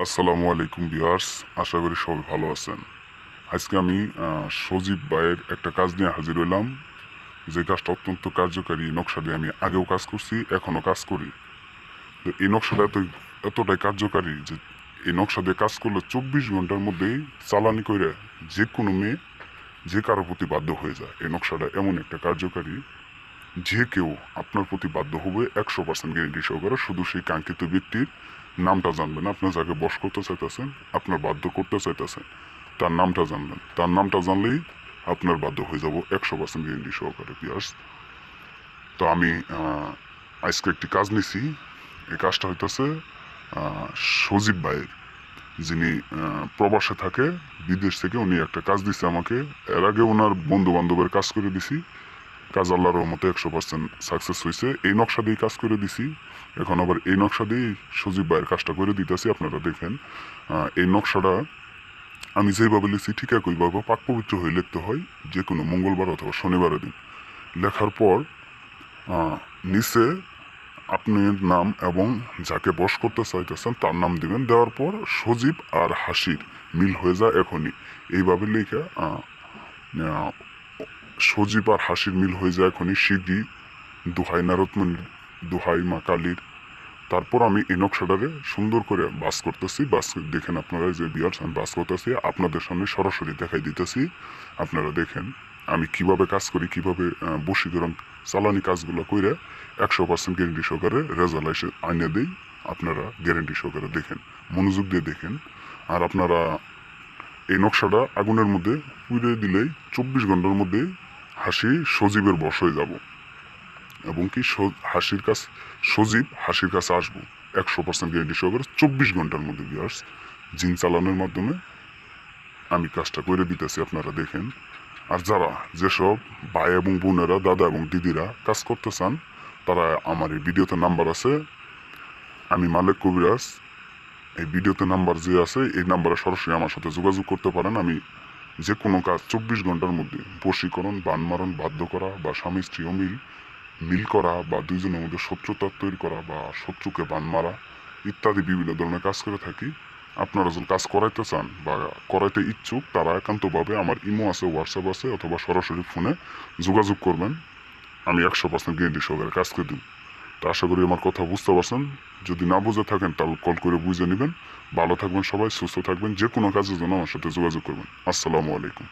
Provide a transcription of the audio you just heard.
আসসালামু আলাইকুম ভিউয়ার্স, আশা করি সবাই ভালো আছেন। আজকে আমি সজীব ভাইয়ের একটা কাজ নিয়ে হাজির হইলাম, যে কাজটা অত্যন্ত কার্যকারী। এই নকশা দিয়ে আমি আগেও কাজ করছি, এখনও কাজ করি। তো এই নকশাটা এতটাই কার্যকারী যে এই নকশা দিয়ে কাজ করলে 24 ঘন্টার মধ্যেই চালানি করে যে কোনো মেয়ে যে কারোর প্রতি বাধ্য হয়ে যায়। এই নকশাটা এমন একটা কার্যকারী, যে কেউ আপনার প্রতি বাধ্য হবে 100% গ্যারেন্টি সহকারে। শুধু সেই কাঙ্ক্ষিত ব্যক্তির নামটা জানবেন, আপনার যাকে বশ করতে চাইতেছেন, আপনার বাধ্য করতে চাইতেছেন, তার নামটা জানবেন। তার নামটা জানলেই আপনার বাধ্য হয়ে যাব 100% গ্যারেন্টি সহকারে পিয়ার্স। তো আমি আজকে একটি কাজ নিছি। এই কাজটা হইতেছে সজীব ভাইয়ের, যিনি প্রবাসে থাকে, বিদেশ থেকে। উনি একটা কাজ দিচ্ছে আমাকে। এর আগে ওনার বন্ধু বান্ধবের কাজ করে দিছি, কাজ আল্লাহর রহমতে 100% সাকসেস হয়েছে। এই নকশা দিয়েই কাজ করে দিছি, এখন আবার এই নকশা দিয়েই সজীব ভাইয়ের কাজটা করে দিতেছি। আপনারা দেখেন, এই নকশাটা আমি যেভাবে লিখছি ঠিক একইভাবে পাক পবিত্র হয়ে লিখতে হয়, যে কোনো মঙ্গলবার অথবা শনিবারের দিন। লেখার পর নিচে আপনার নাম এবং যাকে বশ করতে চাইতেছেন তার নাম দিবেন। দেওয়ার পর সজীব আর হাসির মিল হয়ে যায় এখনই, এইভাবে লেখা সজীব আর হাসির মিল হয়ে যায় এখনই, শীঘ্রই, দোহাই নারদমণির, দোহাই মা কালীর। তারপর আমি এই নকশাটারে সুন্দর করে বাস করতেছি। বাস দেখেন আপনারা, যে বিয়ার্স আমি বাস করতেছি আপনাদের সামনে সরাসরি দেখাই দিতেছি। আপনারা দেখেন আমি কিভাবে কাজ করি, কিভাবে বশীকরণ চালানি কাজগুলো করে 100% গ্যারেন্টি সহকারে রেজাল্ট এসে আইনে দেই। আপনারা গ্যারেন্টি সহকারে দেখেন, মনোযোগ দিয়ে দেখেন। আর আপনারা এই নকশাটা আগুনের মধ্যে পুড়ে দিলেই 24 ঘন্টার মধ্যে হাসি সজীবের বশ হয়ে যাব, এবং কি সজীব হাসির কাছে আসবো 100% গ্যারেন্টি সহকারে 24 ঘন্টার মধ্যে। বিয়ার্স, জিন চালানোর মাধ্যমে আমি কাজটা করে দিতেছি, আপনারা দেখেন। আর যারা, যেসব ভাই এবং বোনেরা, দাদা এবং দিদিরা কাজ করতে চান, তারা আমার এই ভিডিওতে নাম্বার আছে, আমি মালিক কবিরাজ। এই ভিডিওতে নাম্বার যে আছে, এই নাম্বারে সরাসরি আমার সাথে যোগাযোগ করতে পারেন। আমি যে কোনো কাজ 24 ঘন্টার মধ্যে, বশীকরণ, বানমারণ, বাধ্য করা, বা স্বামী স্ত্রী অমিল মিল করা, বা দুইজনের মধ্যে শত্রুতা তৈরি করা, বা শত্রুকে বান মারা, ইত্যাদি বিভিন্ন ধরনের কাজ করে থাকি। আপনারা যদি কাজ করাইতে চান বা করাইতে ইচ্ছুক, তারা একান্তভাবে আমার ইমো আছে, হোয়াটসঅ্যাপ আছে, অথবা সরাসরি ফোনে যোগাযোগ করবেন। আমি 100% গ্যারেন্টি সহকারে কাজ করে দিন। তো আশা করি আমার কথা বুঝতে পারছেন। যদি না বুঝে থাকেন তাহলে কল করে বুঝে নেবেন। ভালো থাকবেন সবাই, সুস্থ থাকবেন। যে কোনো কাজের জন্য আমার সাথে যোগাযোগ করবেন। আসসালামু আলাইকুম।